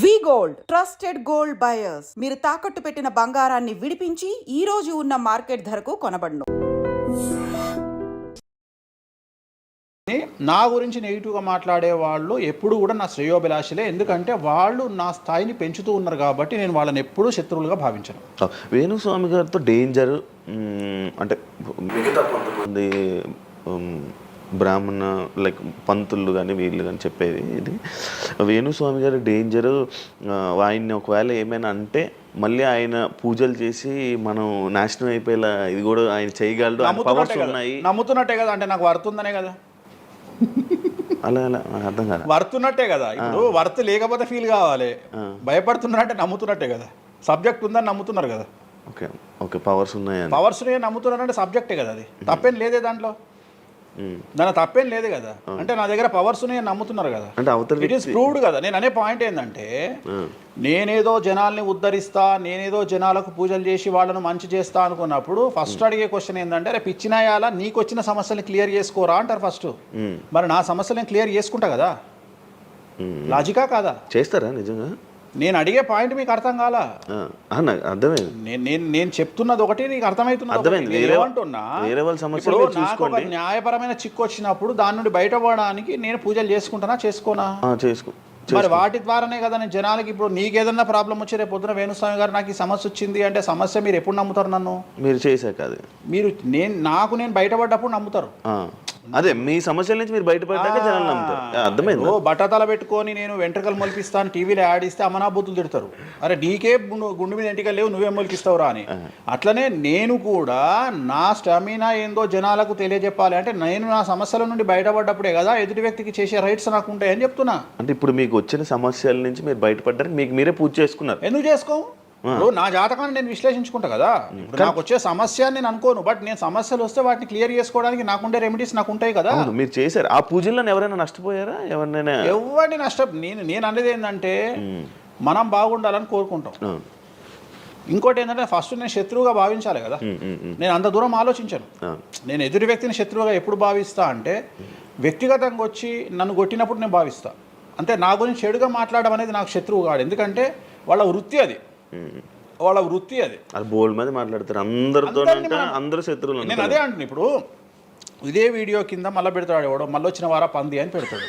వి gold trusted gold buyers మీరు తాకట్టు పెట్టిన బంగారాన్ని విడిపించి ఈ రోజు ఉన్న మార్కెట్ ధరకు కొనబడును. నా గురించి నెగిటివ్గా మాట్లాడే వాళ్ళు ఎప్పుడు కూడా నా శ్రేయోభిలాషలే, ఎందుకంటే వాళ్ళు నా స్థాయిని పెంచుతూ ఉన్నారు కాబట్టి నేను వాళ్ళని ఎప్పుడూ శత్రువులుగా భావించను. వేణుస్వామి గారితో డేంజర్ అంటే మిగతా కొంతమంది బ్రాహ్మణ లైక్ పంతులు కానీ వీళ్ళు కానీ చెప్పేది ఇది వేణుస్వామి గారి డేంజరు. ఆయన్ని ఒకవేళ ఏమైనా అంటే మళ్ళీ ఆయన పూజలు చేసి మనం నాశనం అయిపోయేలా ఇది కూడా ఆయన చేయగలడు, పవర్స్ ఉన్నాయి. నమ్ముతున్నట్టే కదా, అంటే నాకు వర్తుందనే కదా. అలా అలా అర్థం కాదు, వర్తున్నట్టే కదా. ఇప్పుడు వర్త్ లేకపోతే ఫీల్ కావాలి, భయపడుతున్నారంటే నమ్ముతున్నట్టే కదా. సబ్జెక్ట్ ఉందని నమ్ముతున్నారు కదా. ఓకే ఓకే, పవర్స్ ఉన్నాయి, పవర్స్ నమ్ముతున్నారంటే సబ్జెక్టే కదా. అది తప్పేం లేదే దాంట్లో, దాని తప్పేం లేదు కదా. అంటే నా దగ్గర పవర్స్ నమ్ముతున్నారు కదా, అంటే ఇట్ ఈస్ ప్రూవ్డ్ కదా. నేను అనే పాయింట్ ఏంటంటే నేనేదో జనాల్ని ఉద్ధరిస్తా, నేనేదో జనాలకు పూజలు చేసి వాళ్ళను మంచి చేస్తా అనుకున్నప్పుడు ఫస్ట్ అడిగే క్వశ్చన్ ఏంటంటే, రేపు ఇచ్చినాయాలా నీకు వచ్చిన సమస్యల్ని క్లియర్ చేసుకోరా అంటారు ఫస్ట్. మరి నా సమస్యలను క్లియర్ చేసుకుంటా కదా, లాజికా కాదా? చేస్తారా నిజంగా? నేను అడిగే పాయింట్ మీకు అర్థం కాలా? అర్థమైంది. నేను చెప్తున్నది ఒకటి, నీకు అర్థమవుతున్నది ఏమంటున్నా. నాకు ఒక న్యాయపరమైన చిక్కు వచ్చినప్పుడు దాని నుండి బయటపడడానికి నేను పూజలు చేసుకుంటానా చేసుకోనా? మరి వాటి ద్వారానే కదా నేను జనాలకి. ఇప్పుడు నీకేదన్నా ప్రాబ్లం వచ్చి రేపు పొద్దున వేణుస్వామి గారు నాకు ఈ సమస్య వచ్చింది అంటే సమస్య మీరు ఎప్పుడు నమ్ముతారు? నన్ను మీరు చేశాక అది మీరు నేను బయటపడ్డప్పుడు నమ్ముతారు. అదే మీ సమస్యల నుంచి మీరు బయటపడ్డాక జనాలు నమ్ముతారు. అర్థమైంది. బట్టతల పెట్టుకొని నేను వెంట్రుకలు మొలిపిస్తాను టీవీలో యాడ్ ఇస్తే అమనాబూతులు తిడతారు. అరే నీకే గుండు మీద ఎంటికలు లేవు, నువ్వేం మొలిపిస్తావురా అని. అట్లనే నేను కూడా నా స్టామినా ఏందో జనాలకు తెలియజెప్పాలి అంటే నేను నా సమస్యల నుండి బయటపడ్డప్పుడే కదా ఎదుటి వ్యక్తికి చేసే రైట్స్ నాకు ఉంటాయని చెప్తున్నా. అంటే ఇప్పుడు మీకు వచ్చిన సమస్యల నుంచి మీరు బయటపడ్డానికి మీకు మీరే పూజ చేసుకున్నారు. ఎందుకు చేసుకో? నా జాతకాన్ని నేను విశ్లేషించుకుంటా కదా. నాకు వచ్చే సమస్య నేను అనుకోను, బట్ నేను సమస్యలు వస్తే వాటిని క్లియర్ చేసుకోవడానికి నాకుండే రెమెడీస్ నాకు ఉంటాయి కదా. మీరు చేశారు ఆ పూజల్లో ఎవరైనా నష్టపోయారా? ఎవరినైనా ఎవరిని నేను అనేది ఏంటంటే మనం బాగుండాలని కోరుకుంటాం. ఇంకోటి ఏంటంటే ఫస్ట్ నేను శత్రువుగా భావించాలి కదా. నేను అంత దూరం ఆలోచించాను. నేను ఎదుటి వ్యక్తిని శత్రువుగా ఎప్పుడు భావిస్తా అంటే వ్యక్తిగతంగా వచ్చి నన్ను కొట్టినప్పుడు నేను భావిస్తా. అంటే నా గురించి చెడుగా మాట్లాడడం అనేది నాకు శత్రువు కాదు, ఎందుకంటే వాళ్ళ వృత్తి అది. బోల్డ్ మంది మాట్లాడతారు అందరితో, అందరూ శత్రువులు. నేను అదే అంటున్నాను. ఇప్పుడు ఇదే వీడియో కింద మళ్ళీ పెడతాడు ఎవడో, మళ్ళీ వచ్చిన వారా పంది అని పెడతాడు.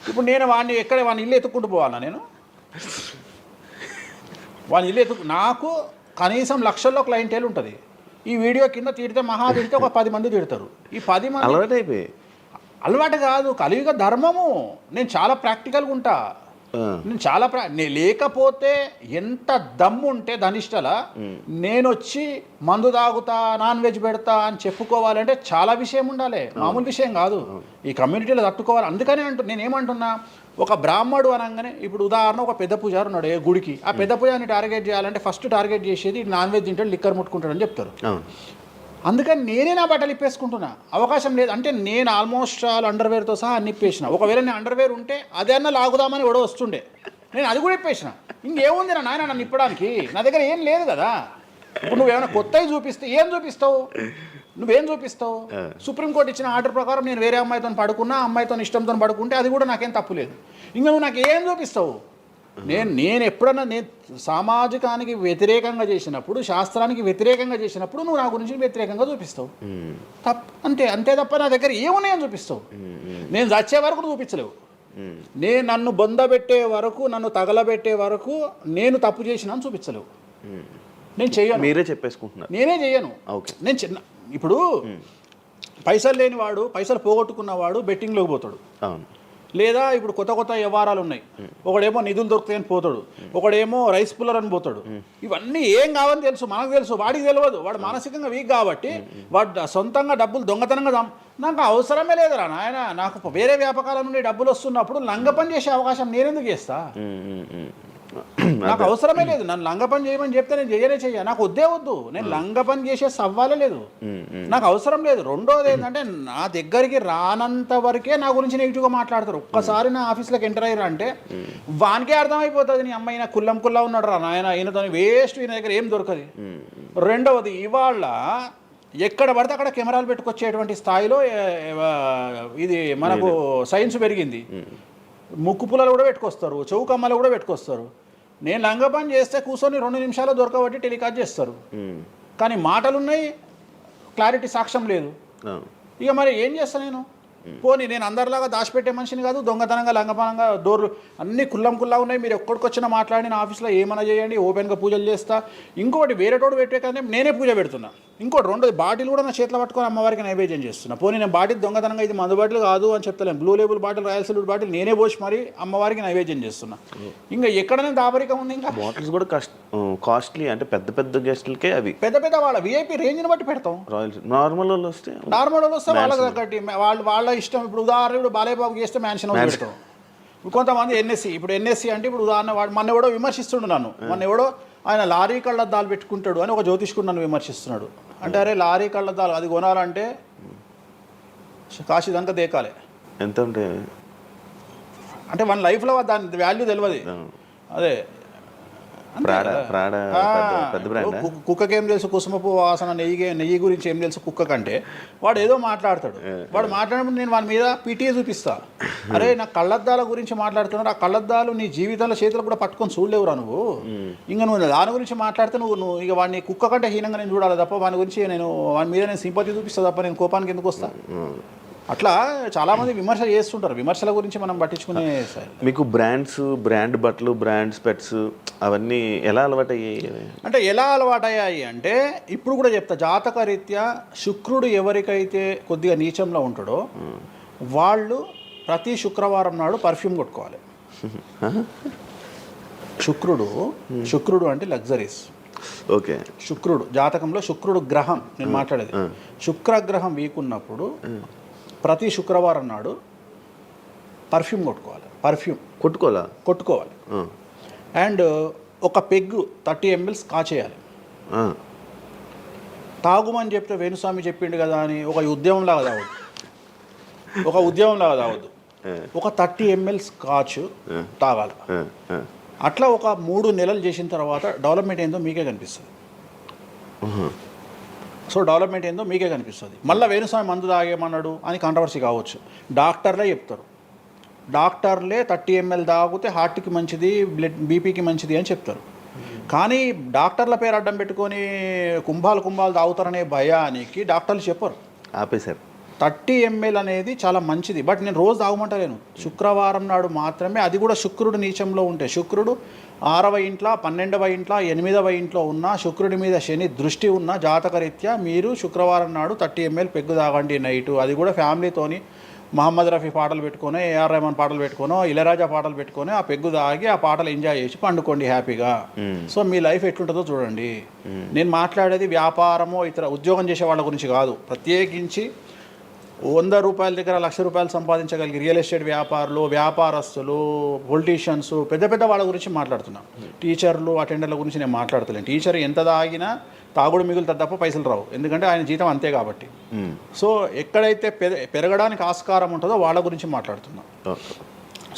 ఇప్పుడు నేను వాడిని వాడిని ఇల్లు ఎత్తుక్కుంటూ పోవాలా? నేను వాడిని ఇల్లు నాకు కనీసం లక్షల్లో క్లయింటేల్ ఉంటుంది. ఈ వీడియో కింద తిడితే మహా తిడితే ఒక 10 మంది తిడతారు. ఈ 10 మంది అలవాటు కాదు, కలియుగ ధర్మము. నేను చాలా ప్రాక్టికల్గా ఉంటా. నేను లేకపోతే ఎంత దమ్ము ఉంటే ధనిష్టలా నేను వచ్చి మందు తాగుతా, నాన్ వెజ్ పెడతా అని చెప్పుకోవాలంటే చాలా విషయం ఉండాలి, మామూలు విషయం కాదు. ఈ కమ్యూనిటీలో తట్టుకోవాలి. అందుకనే నేనేమంటున్నా, ఒక బ్రాహ్మడు అనగానే ఇప్పుడు ఉదాహరణ ఒక పెద్ద పూజారు ఉన్నాడు ఏ గుడికి, ఆ పెద్ద పూజారిని టార్గెట్ చేయాలంటే ఫస్ట్ టార్గెట్ చేసేది నాన్ వెజ్ తింటాడు, లిక్కర్ ముట్టుకుంటాడు అని చెప్తారు. అందుకని నేనే నా బట్టలు ఇప్పేసుకుంటున్నా. అవకాశం లేదు అంటే నేను ఆల్మోస్ట్ అండర్వేర్తో సహా అన్ని ఇప్పేసిన. ఒకవేళ నేను అండర్వేర్ ఉంటే అదే అన్న లాగుదామని ఎవడో వస్తుండే, నేను అది కూడా ఇప్పేసిన. ఇంకేముంది నా నాయన నన్ను ఇప్పడానికి? నా దగ్గర ఏం లేదు కదా. ఇప్పుడు నువ్వేమైనా కొత్తవి చూపిస్తే ఏం చూపిస్తావు? నువ్వేం చూపిస్తావు? సుప్రీంకోర్టు ఇచ్చిన ఆర్డర్ ప్రకారం నేను వేరే అమ్మాయితో పడుకున్నా, అమ్మాయితో ఇష్టంతో పడుకుంటే అది కూడా నాకేం తప్పు లేదు. ఇంకా నువ్వు నాకు ఏం చూపిస్తావు? నేను ఎప్పుడన్నా నేను సామాజికానికి వ్యతిరేకంగా చేసినప్పుడు, శాస్త్రానికి వ్యతిరేకంగా చేసినప్పుడు నువ్వు నా గురించి వ్యతిరేకంగా చూపిస్తావు. అంతే తప్ప నా దగ్గర ఏమున్నాయని చూపిస్తావు? నేను చచ్చే వరకు చూపించలేవు. నేను నన్ను బొందబెట్టే వరకు, నన్ను తగలబెట్టే వరకు నేను తప్పు చేసినా చూపించలేవు. నేను చెయ్యను. మీరే చెప్పేసుకుంటున్నారు. నేనే చెయ్యను. నేను ఇప్పుడు పైసలు లేనివాడు, పైసలు పోగొట్టుకున్నవాడు బెట్టింగ్లోకి పోతాడు. లేదా ఇప్పుడు కొత్త వ్యవహారాలు ఉన్నాయి. ఒకడేమో నిధులు దొరుకుతాయని పోతాడు, ఒకడేమో రైస్ పుల్లర్ అని పోతాడు. ఇవన్నీ ఏం కావని తెలుసు, మనకు తెలుసు, వాడికి తెలియదు. వాడు మానసికంగా వీక్ కాబట్టి వాడు సొంతంగా డబ్బులు దొంగతనంగా నాకు అవసరమే లేదురా నాయన. నాకు వేరే వ్యాపకాల నుండి డబ్బులు వస్తున్నప్పుడు లంగ పని చేసే అవకాశం నేనెందుకు చేస్తా? నాకు అవసరమే లేదు. నన్ను లంగ పని చేయమని చెప్తే నేను చెయ్య. నాకు వద్దు. నేను లంగ పని చేసే సవ్వాలే లేదు, నాకు అవసరం లేదు. రెండోది ఏంటంటే నా దగ్గరికి రానంత వరకే నా గురించి నెగిటివ్గా మాట్లాడతారు. ఒక్కసారి నా ఆఫీస్లోకి ఎంటర్ అయ్యారు అంటే వానికే అర్థమైపోతుంది, నీ అమ్మాయి నా కుల్లం ఉన్నాడు రా నాయన, ఈయనతో వేస్ట్, ఈయన దగ్గర ఏం దొరకదు. రెండవది, ఇవాళ ఎక్కడ పడితే అక్కడ కెమెరాలు పెట్టుకొచ్చేటువంటి స్థాయిలో ఇది మనకు సైన్స్ పెరిగింది. ముక్కు పుల్లలు కూడా పెట్టుకొస్తారు, చౌకమ్మలు కూడా పెట్టుకొస్తారు. నేను లంగ పని చేస్తే కూర్చొని 2 నిమిషాలు దొరకబట్టి టెలికాస్ట్ చేస్తారు. కానీ మాటలు ఉన్నాయి, క్లారిటీ సాక్ష్యం లేదు. ఇక మరి ఏం చేస్తాను నేను? పోనీ నేను అందరిలాగా దాచిపెట్టే మనిషిని కాదు, దొంగతనంగా లంగపనంగా డోర్లు అన్నీ కుల్లా ఉన్నాయి. మీరు ఎక్కడికొచ్చినా మాట్లాడి నా ఆఫీస్లో ఏమైనా చేయండి, ఓపెన్గా పూజలు చేస్తా. ఇంకోటి వేరేటోడు పెట్టే కానీ నేనే పూజ పెడుతున్నా. ఇంకోటి 2 బాటిల్ కూడా నా చేతిలో పట్టుకొని అమ్మవారికి నైవేద్యం చేస్తున్నా. పోనీ నేను బాటిల్ దొంగతనంగా ఇది మందు బాటిల్ కాదు అని చెప్తలేను. Blue Label bottle, Royal Salute bottle నేనే పోసి మరి అమ్మవారికి నైవేద్యం చేస్తున్నా. ఇంకా ఎక్కడనే దాబరికం ఉంది. ఇంకా బాటిల్స్ కూడా కాస్ట్లీ, అంటే పెద్ద పెద్ద గెస్టులకే అవి పెద్ద వాళ్ళ విఐపి రేంజ్ని బట్టి పెడతాం. నార్మల్ వాళ్ళు వస్తే వాళ్ళకి తగ్గట్టి వాళ్ళ ఇష్టం. ఇప్పుడు ఉదాహరణ బాలయ్యబాబుకి చేస్తే మ్యాన్షన్ పెడతాం. కొంతమంది ఎన్ఎస్సి, ఇప్పుడు ఎన్ఎస్సి అంటే ఇప్పుడు ఉదాహరణ వాడు మొన్న ఎవడో విమర్శిస్తుండు నన్ను. మొన్న ఎవడో ఆయన లారీ కళ్ళద్దాలు పెట్టుకుంటాడు అని ఒక జ్యోతిష్కుడు నన్ను విమర్శిస్తున్నాడు. అంటే అరే లారీ కళ్ళద్దాలు అది కొనాలంటే కాశీ దాకా దేకాలి. ఎంత ఉంటే అంటే మన లైఫ్లో దాని వాల్యూ తెలియదు. అదే కుక్కకి ఏం తెలుసు కుసుమపు వాసన, నెయ్యి గురించి ఏం తెలుసు కుక్క కంటే. వాడు ఏదో మాట్లాడతాడు. వాడు మాట్లాడినప్పుడు నేను వాని మీద పీటీఏ చూపిస్తా. అరే నా కళ్ళద్దాల గురించి మాట్లాడుతున్నాడు, ఆ కళ్ళద్దాలు నీ జీవితంలో చేతులు కూడా పట్టుకొని చూడలేవురా నువ్వు. ఇంకా నువ్వు దాని గురించి మాట్లాడితే నువ్వు ఇక వాడిని కుక్క కంటే హీనంగా నేను చూడాలి తప్ప వాని గురించి వాని మీద నేను సింపతి చూపిస్తా తప్ప నేను కోపానికి ఎందుకు వస్తా? అట్లా చాలామంది విమర్శ చేస్తుంటారు. విమర్శల గురించి మనం పట్టించుకునే. మీకు బ్రాండ్ బట్టలు, బ్రాండ్ స్పెట్స్ అవన్నీ ఎలా అలవాటయ్యాయి? అంటే ఎలా అలవాటయ్యాయి అంటే ఇప్పుడు కూడా చెప్తా. జాతక రీత్యా శుక్రుడు ఎవరికైతే కొద్దిగా నీచంలో ఉంటాడో వాళ్ళు ప్రతి శుక్రవారం నాడు పర్ఫ్యూమ్ కొట్టుకోవాలి. శుక్రుడు అంటే లగ్జరీస్. ఓకే. శుక్రుడు జాతకంలో శుక్రుడు గ్రహం నేను మాట్లాడేది. శుక్రగ్రహం వీక్ ఉన్నప్పుడు ప్రతి శుక్రవారం నాడు పర్ఫ్యూమ్ కొట్టుకోవాలి. అండ్ ఒక పెగ్గు 30 ml కాచేయాలి. తాగుమని చెప్తే వేణుస్వామి చెప్పిండు కదా అని ఒక ఉద్యమంలాగా తాగొద్దు. ఒక 30 ml స్కాచ్ తాగాలి. అట్లా ఒక 3 నెలలు చేసిన తర్వాత డెవలప్మెంట్ ఏందో మీకే కనిపిస్తుంది. డెవలప్మెంట్ ఏందో మీకే కనిపిస్తుంది. మళ్ళీ వేణుస్వామి మందు తాగేమన్నాడు అని కాంట్రవర్సీ కావచ్చు. డాక్టర్లే చెప్తారు. 30 ml తాగితే హార్ట్కి మంచిది, బీపీకి మంచిది అని చెప్తారు. కానీ డాక్టర్ల పేరు అడ్డం పెట్టుకొని కుంభాలు తాగుతారనే భయానికి డాక్టర్లు చెప్పరు, ఆపేశారు. 30 ml అనేది చాలా మంచిది. బట్ నేను రోజు తాగమంటలేను. శుక్రవారం నాడు మాత్రమే. అది కూడా శుక్రుడు నీచంలో ఉంటే, శుక్రుడు 6వ ఇంట్లో, 12వ ఇంట్లో, 8వ ఇంట్లో ఉన్న శుక్రుడి మీద శని దృష్టి ఉన్న జాతకరీత్యా మీరు శుక్రవారం నాడు 30 ml పెగ్గు తాగండి నైటు. అది కూడా ఫ్యామిలీతోని మహమ్మద్ రఫీ పాటలు పెట్టుకొని, ఏఆర్ రెహమాన్ పాటలు పెట్టుకోనో, ఇళయరాజా పాటలు పెట్టుకొని ఆ పెగ్గు తాగి ఆ పాటలు ఎంజాయ్ చేసి పండుకోండి హ్యాపీగా. సో మీ లైఫ్ ఎట్లుంటుందో చూడండి. నేను మాట్లాడేది వ్యాపారమో ఇతర ఉద్యోగం చేసే వాళ్ళ గురించి కాదు. ప్రత్యేకించి 100 రూపాయల దగ్గర 1,00,000 రూపాయలు సంపాదించగలిగి రియల్ ఎస్టేట్ వ్యాపారులు, వ్యాపారస్తులు, పొలిటీషియన్స్, పెద్ద వాళ్ళ గురించి మాట్లాడుతున్నాం. టీచర్లు, అటెండర్ల గురించి నేను మాట్లాడతలేను. టీచర్ ఎంత తాగినా తాగుడు మిగులుతుంది తప్ప పైసలు రావు. ఎందుకంటే ఆయన జీతం అంతే కాబట్టి. సో ఎక్కడైతే పెరగడానికి ఆస్కారం ఉంటుందో వాళ్ళ గురించి మాట్లాడుతున్నాం.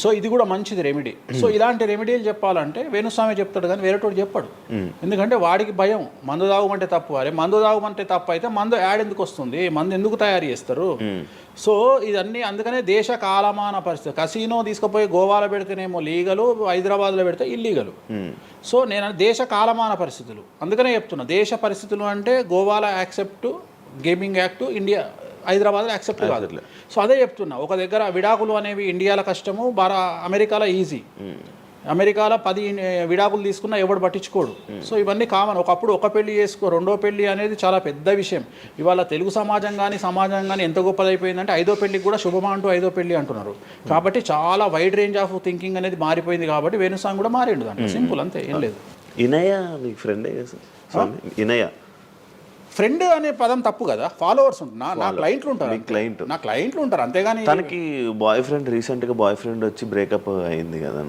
సో ఇది కూడా మంచిది రెమెడీ. సో ఇలాంటి రెమెడీలు చెప్పాలంటే వేణుస్వామి చెప్తాడు కానీ వేరేటోడు చెప్పాడు. ఎందుకంటే వాడికి భయం, మందు తాగమంటే తప్పు. అరే మందు తాగమంటే తప్పు అయితే మందు యాడ్ ఎందుకు వస్తుంది, మందు ఎందుకు తయారు చేస్తారు? సో ఇదన్నీ అందుకనే దేశ కాలమాన పరిస్థితి. కసినో తీసుకుపోయి గోవాలో పెడితేనేమో లీగలు, హైదరాబాద్లో పెడితే ఇల్లీగలు. సో నేను దేశ కాలమాన పరిస్థితులు అందుకనే చెప్తున్నా. దేశ పరిస్థితులు అంటే గోవాలో యాక్సెప్ట్ గేమింగ్ యాక్ట్, ఇండియా హైదరాబాద్లో యాక్సెప్ట్ కాదు. సో అదే చెప్తున్నా. ఒక దగ్గర విడాకులు అనేవి ఇండియాలో కష్టము, అమెరికాలో ఈజీ. అమెరికాలో 10 విడాకులు తీసుకున్నా ఎవడు పట్టించుకోడు. సో ఇవన్నీ కామన్. ఒకప్పుడు ఒక పెళ్లి చేసుకో, 2వ పెళ్లి అనేది చాలా పెద్ద విషయం. ఇవాళ తెలుగు సమాజం కానీ ఎంత గొప్పదైపోయిందంటే 5వ పెళ్లికి కూడా శుభమా అంటూ 5వ పెళ్లి అంటున్నారు. కాబట్టి చాలా వైడ్ రేంజ్ ఆఫ్ థింకింగ్ అనేది మారిపోయింది. కాబట్టి వేణుస్వామి కూడా మారిండు దాంట్లో. సింపుల్, అంతే, ఏం లేదు. ఇనయ మీ ఫ్రెండే సార్? ఇనయ ఫ్రెండ్ అనే పదం తప్పు కదా. ఫాలోవర్స్ ఉంటున్నా, నా క్లయింట్లు ఉంటారు అంతేగాని. తనకి రీసెంట్గా బాయ్ ఫ్రెండ్ వచ్చి బ్రేకప్ అయింది కదా,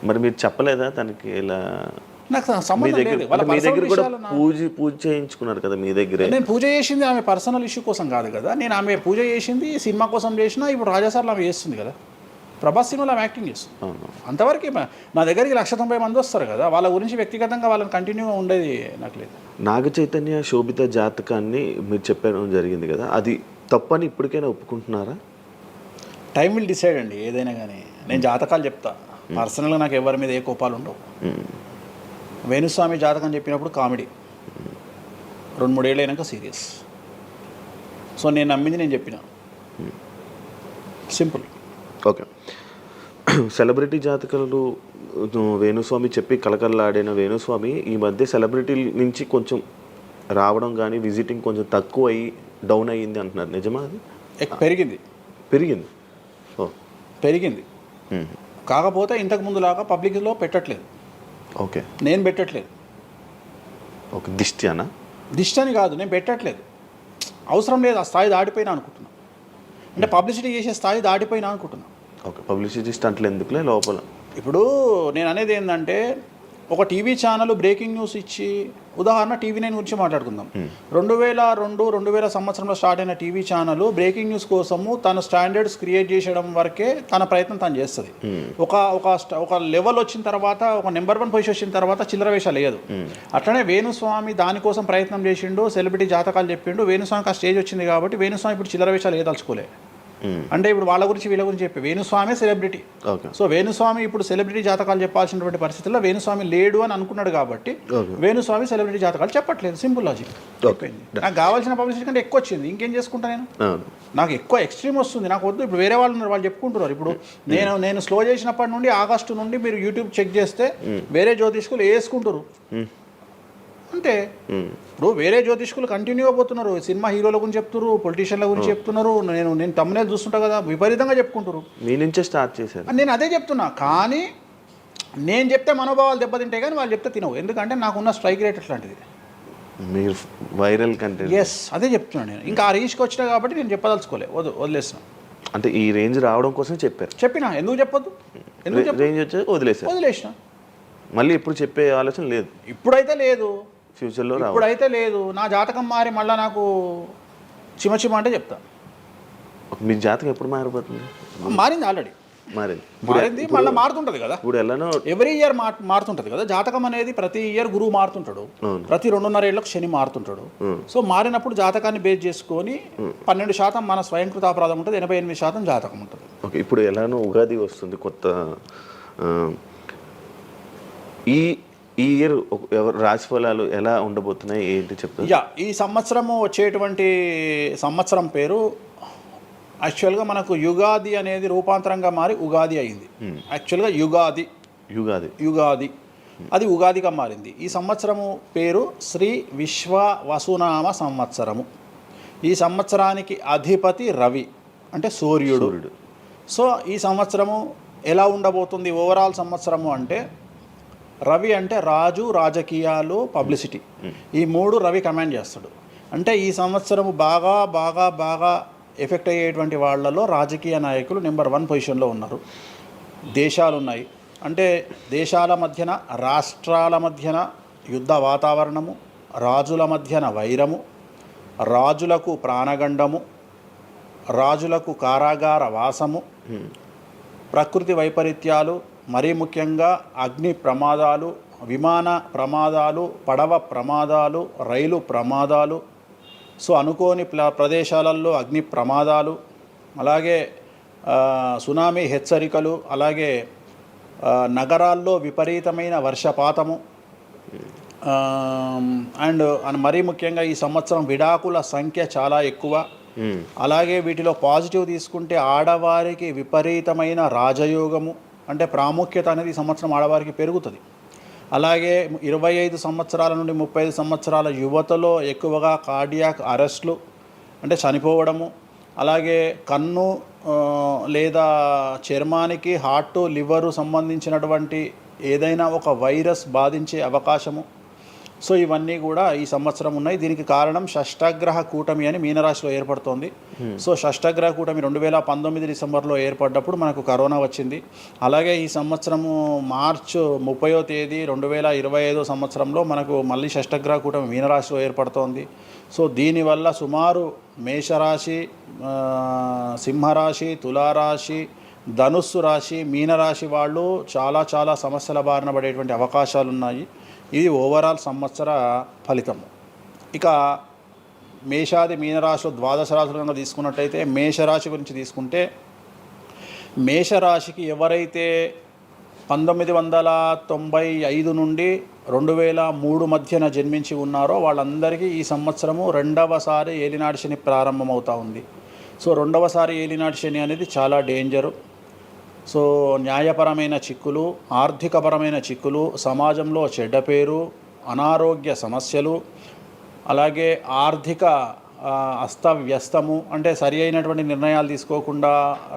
మరి మీరు చెప్పలేదా తనకి? ఇలా నాకు సంబంధం లేదు. మీ దగ్గర కూడా పూజ చేయించుకున్నారు కదా మీ దగ్గర. నేను పూజ చేసింది ఆమె పర్సనల్ ఇష్యూ కోసం కాదు కదా. నేను ఆమె పూజ చేసింది సినిమా కోసం చేసినా. ఇప్పుడు రాజాసార్లు ఆమె చేస్తుంది కదా, ప్రభాస్ సినిమాలో ఆమె యాక్టింగ్ చేస్తుంది. అంతవరకు నా దగ్గరికి 190 మంది వస్తారు కదా, వాళ్ళ గురించి వ్యక్తిగతంగా వాళ్ళని కంటిన్యూగా ఉండేది నాకు లేదు. నాగ చైతన్య శోభిత జాతకాన్ని మీరు చెప్పడం జరిగింది కదా, అది తప్పని ఇప్పటికైనా ఒప్పుకుంటున్నారా? టైం విల్ డిసైడ్ అండి ఏదైనా కానీ. నేను జాతకాలు చెప్తా, పర్సనల్గా నాకు ఎవరి మీద ఏ కోపాలు ఉండవు. వేణుస్వామి జాతకం చెప్పినప్పుడు కామెడీ, 2-3 ఏళ్ళు అయినాక సీరియస్. సో నేను నమ్మింది నేను చెప్పిన, సింపుల్. ఓకే. సెలబ్రిటీ జాతకాలు వేణుస్వామి చెప్పి కలకల్లాడిన వేణుస్వామి ఈ మధ్య సెలబ్రిటీల నుంచి కొంచెం రావడం కానీ విజిటింగ్ కొంచెం తక్కువ అయ్యి డౌన్ అయ్యింది అంటున్నారు, నిజమా అది? పెరిగింది. ఓ పెరిగింది. కాకపోతే ఇంతకు ముందులాగా పబ్లిక్లో పెట్టట్లేదు. ఓకే. నేను పెట్టట్లేదు. ఓకే. దిష్టి అని కాదు, నేను పెట్టట్లేదు. అవసరం లేదు, ఆ స్థాయి దాటిపోయినా అనుకుంటున్నా. అంటే పబ్లిసిటీ చేసే స్థాయి దాటిపోయినా అనుకుంటున్నా. ఓకే. పబ్లిసిటీ స్టంట్లు ఎందుకులే లోపల. ఇప్పుడు నేను అనేది ఏంటంటే, ఒక టీవీ ఛానల్ బ్రేకింగ్ న్యూస్ ఇచ్చి, ఉదాహరణ TV9 గురించి మాట్లాడుకుందాం. 2002-2000 సంవత్సరంలో స్టార్ట్ అయిన టీవీ ఛానల్ బ్రేకింగ్ న్యూస్ కోసము తన స్టాండర్డ్స్ క్రియేట్ చేయడం వరకే తన ప్రయత్నం తను చేస్తుంది. ఒక లెవెల్ వచ్చిన తర్వాత, ఒక నెంబర్ 1 పొజిషన్ వచ్చిన తర్వాత చిల్లర వేషాలు వేయదు. అట్లనే వేణుస్వామి దానికోసం ప్రయత్నం చేసిండు, సెలబ్రిటీ జాతకాలు చెప్పిండు. వేణుస్వామికి ఆ స్టేజ్ వచ్చింది కాబట్టి వేణుస్వామి ఇప్పుడు చిల్లర వేషాలు వేయదలుచుకోలే. అంటే ఇప్పుడు వాళ్ళ గురించి వీళ్ళ గురించి చెప్పి వేణుస్వామి సెలబ్రిటీ. సో వేణుస్వామి ఇప్పుడు సెలబ్రిటీ జాతకాలు చెప్పాల్సినటువంటి పరిస్థితుల్లో వేణుస్వామి లేడు అని అనుకున్నాడు కాబట్టి వేణుస్వామి సెలబ్రిటీ జాతకాలు చెప్పట్లేదు. Simple logic. నాకు కావాల్సిన పబ్లిసిటీ కంటే ఎక్కువ వచ్చింది, ఇంకేం చేసుకుంటా నేను? నాకు ఎక్కువ ఎక్స్ట్రీమ్ వస్తుంది, నాకు వద్దు. ఇప్పుడు వేరే వాళ్ళు ఉన్నారు, వాళ్ళు చెప్పుకుంటున్నారు. ఇప్పుడు నేను స్లో చేసినప్పటి నుండి ఆగస్టు నుండి మీరు యూట్యూబ్ చెక్ చేస్తే వేరే జ్యోతిష్కులు వేసుకుంటారు అంతే. ఇప్పుడు వేరే జ్యోతిష్కులు కంటిన్యూగా పోతున్నారు, సినిమా హీరోల గురించి చెప్తున్నారు, పొలిటీషియన్ల గురించి చెప్తున్నారు. నేను తమ్మునేలు చూస్తుంటా కదా, విపరీతంగా చెప్పుకుంటారు. మీ నుంచే స్టార్ట్ చేశారు. నేను అదే చెప్తున్నా. కానీ నేను చెప్తే మనోభావాలు దెబ్బతింటాయి, కానీ వాళ్ళు చెప్తే తినవు. ఎందుకంటే నాకున్న స్ట్రైక్ రేట్ అట్లాంటిది. మీరు వైరల్ కంటెంట్. ఎస్, అదే చెప్తున్నాను నేను. ఇంకా ఆ రీచ్కి వచ్చినా కాబట్టి నేను చెప్పదలుచుకోలే, వదిలేసిన. అంటే ఈ రేంజ్ రావడం కోసం చెప్పినా. ఎందుకు చెప్పొద్దు? రేంజ్ వచ్చి వదిలేసిన. మళ్ళీ ఎప్పుడు చెప్పే ఆలోచన లేదు. ఇప్పుడైతే లేదు, ఫ్యూచర్లో ఇప్పుడైతే లేదు. నా జాతకం మారి మళ్ళీ నాకు చిమ అంటే చెప్తా. మీ జాతకం ఎప్పుడు మారిపోతుంది? మారింది, ఆల్రెడీ మారింది, మళ్ళీ మారుతుంటుంది కదా. ఇప్పుడు ఎలానో ఎవ్రీ ఇయర్ మారుతుంటుంది కదా. జాతకం అనేది ప్రతి ఇయర్ గురువు మారుతుంటాడు, ప్రతి 2.5 ఏళ్ళకు శని మారుతుంటాడు. సో మారినప్పుడు జాతకాన్ని బేస్ చేసుకొని 12% మన స్వయంకృత అపరాధం ఉంటుంది, 88% జాతకం ఉంటుంది. ఓకే. ఇప్పుడు ఎలానో ఉగాది వస్తుంది, కొత్త ఈ ఇయర్ రాశి ఫలాలు ఎలా ఉండబోతున్నాయి ఏంటి చెప్తారు? ఈ సంవత్సరము వచ్చేటువంటి సంవత్సరం పేరు యాక్చువల్గా మనకు యుగాది అనేది రూపాంతరంగా మారి ఉగాది అయింది. యాక్చువల్గా యుగాది అది ఉగాదిగా మారింది. ఈ సంవత్సరము పేరు శ్రీ విశ్వ వసునామ సంవత్సరము. ఈ సంవత్సరానికి అధిపతి రవి, అంటే సూర్యుడు. సో ఈ సంవత్సరము ఎలా ఉండబోతుంది ఓవరాల్ సంవత్సరము అంటే, రవి అంటే రాజు, రాజకీయాలు, పబ్లిసిటీ, ఈ 3 రవి కమాండ్ చేస్తాడు. అంటే ఈ సంవత్సరము బాగా బాగా బాగా ఎఫెక్ట్ అయ్యేటువంటి వాళ్ళలో రాజకీయ నాయకులు నెంబర్ 1 పొజిషన్లో ఉన్నారు. దేశాలు ఉన్నాయి, అంటే దేశాల మధ్యన, రాష్ట్రాల మధ్యన యుద్ధ వాతావరణము, రాజుల మధ్యన వైరము, రాజులకు ప్రాణగండము, రాజులకు కారాగార వాసము, ప్రకృతి వైపరీత్యాలు, మరీ ముఖ్యంగా అగ్ని ప్రమాదాలు, విమాన ప్రమాదాలు, పడవ ప్రమాదాలు, రైలు ప్రమాదాలు. సో అనుకోని ప్రదేశాలలో అగ్ని ప్రమాదాలు, అలాగే సునామీ హెచ్చరికలు, అలాగే నగరాల్లో విపరీతమైన వర్షపాతము, అండ్ మరీ ముఖ్యంగా ఈ సంవత్సరం విడాకుల సంఖ్య చాలా ఎక్కువ. అలాగే వీటిలో పాజిటివ్ తీసుకుంటే ఆడవారికి విపరీతమైన రాజయోగము, అంటే ప్రాముఖ్యత అనేది ఈ సంవత్సరం ఆడవారికి పెరుగుతుంది. అలాగే 25 సంవత్సరాల నుండి 35 సంవత్సరాల యువతలో ఎక్కువగా కార్డియాక్ అరెస్ట్లు, అంటే చనిపోవడము, అలాగే కన్ను లేదా చర్మానికి హార్ట్, లివరు సంబంధించినటువంటి ఏదైనా ఒక వైరస్ బాధించే అవకాశము. సో ఇవన్నీ కూడా ఈ సంవత్సరం ఉన్నాయి. దీనికి కారణం షష్టగ్రహ కూటమి అని మీనరాశిలో ఏర్పడుతోంది. సో షష్టగ్రహ కూటమి 2019 డిసెంబర్లో ఏర్పడ్డప్పుడు మనకు కరోనా వచ్చింది. అలాగే ఈ సంవత్సరము మార్చ్ 30వ తేదీ 2025 సంవత్సరంలో మనకు మళ్ళీ షష్టగ్రహ కూటమి మీనరాశిలో ఏర్పడుతోంది. సో దీనివల్ల సుమారు మేషరాశి, సింహరాశి, తులారాశి, ధనుస్సు రాశి, మీనరాశి వాళ్ళు చాలా చాలా సమస్యల బారిన పడేటువంటి అవకాశాలు ఉన్నాయి. ఇది ఓవరాల్ సంవత్సర ఫలితము. ఇక మేషాది మీనరాశిలో ద్వాదశ రాశులు కనుక తీసుకున్నట్టయితే, మేషరాశి గురించి తీసుకుంటే, మేషరాశికి ఎవరైతే 1995 నుండి 2003 మధ్యన జన్మించి ఉన్నారో వాళ్ళందరికీ ఈ సంవత్సరము రెండవసారి ఏలినాటి శని ప్రారంభమవుతా ఉంది. సో రెండవసారి ఏలినాటి శని అనేది చాలా డేంజరు. సో న్యాయపరమైన చిక్కులు, ఆర్థికపరమైన చిక్కులు, సమాజంలో చెడ్డ పేరు, అనారోగ్య సమస్యలు, అలాగే ఆర్థిక అస్తవ్యస్తము, అంటే సరి అయినటువంటి నిర్ణయాలు తీసుకోకుండా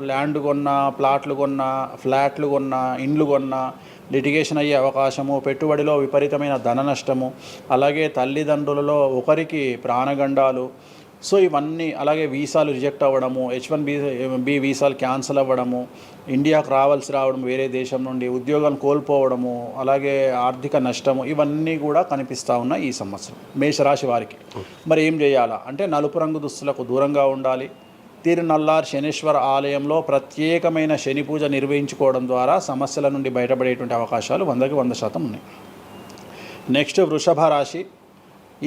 ల్యాండ్ కొన్నా, ప్లాట్లు కొన్నా, ఫ్లాట్లు కొన్నా, ఇండ్లు కొన్నా లిటిగేషన్ అయ్యే అవకాశము, పెట్టుబడిలో విపరీతమైన ధన నష్టము, అలాగే తల్లిదండ్రులలో ఒకరికి ప్రాణగండాలు. సో ఇవన్నీ, అలాగే వీసాలు రిజెక్ట్ అవ్వడము, H1B వీసాలు క్యాన్సిల్ అవ్వడము, ఇండియాకు రావడం వేరే దేశం నుండి, ఉద్యోగం కోల్పోవడము, అలాగే ఆర్థిక నష్టము, ఇవన్నీ కూడా కనిపిస్తూ ఉన్నాయి ఈ సంవత్సరం మేషరాశి వారికి. మరి ఏం చేయాలా అంటే నలుపు రంగు దుస్తులకు దూరంగా ఉండాలి. తిరునల్లార్ శనీశ్వర ఆలయంలో ప్రత్యేకమైన శని పూజ నిర్వహించుకోవడం ద్వారా సమస్యల నుండి బయటపడేటువంటి అవకాశాలు 100కి 100% ఉన్నాయి. నెక్స్ట్ వృషభ రాశి.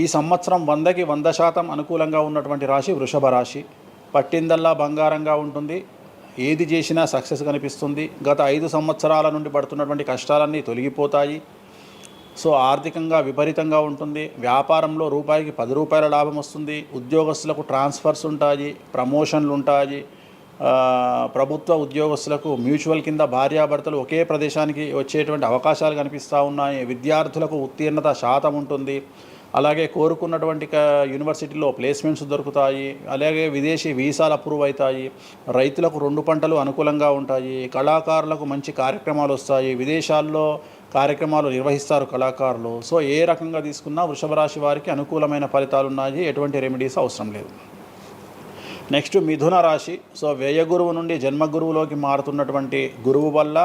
ఈ సంవత్సరం 100కి 100% అనుకూలంగా ఉన్నటువంటి రాశి వృషభ రాశి. పట్టిందల్లా బంగారంగా ఉంటుంది. ఏది చేసినా సక్సెస్ కనిపిస్తుంది. గత 5 సంవత్సరాల నుండి పడుతున్నటువంటి కష్టాలన్నీ తొలగిపోతాయి. సో ఆర్థికంగా విపరీతంగా ఉంటుంది. వ్యాపారంలో రూపాయికి 10 రూపాయల లాభం వస్తుంది. ఉద్యోగస్తులకు ట్రాన్స్ఫర్స్ ఉంటాయి, ప్రమోషన్లు ఉంటాయి. ప్రభుత్వ ఉద్యోగస్తులకు మ్యూచువల్ కింద భార్యాభర్తలు ఒకే ప్రదేశానికి వచ్చేటువంటి అవకాశాలు కనిపిస్తూ ఉన్నాయి. విద్యార్థులకు ఉత్తీర్ణత శాతం ఉంటుంది. అలాగే కోరుకున్నటువంటి యూనివర్సిటీలో ప్లేస్మెంట్స్ దొరుకుతాయి. అలాగే విదేశీ వీసాలు అప్రూవ్ అవుతాయి. రైతులకు 2 పంటలు అనుకూలంగా ఉంటాయి. కళాకారులకు మంచి కార్యక్రమాలు వస్తాయి. విదేశాల్లో కార్యక్రమాలు నిర్వహిస్తారు కళాకారులు. సో ఏ రకంగా తీసుకున్నా వృషభ రాశి వారికి అనుకూలమైన ఫలితాలు ఉన్నాయి. ఎటువంటి రెమెడీస్ అవసరం లేదు. నెక్స్ట్ మిథున రాశి. సో వ్యయ గురువు నుండి జన్మ గురువులోకి మారుతున్నటువంటి గురువు వల్ల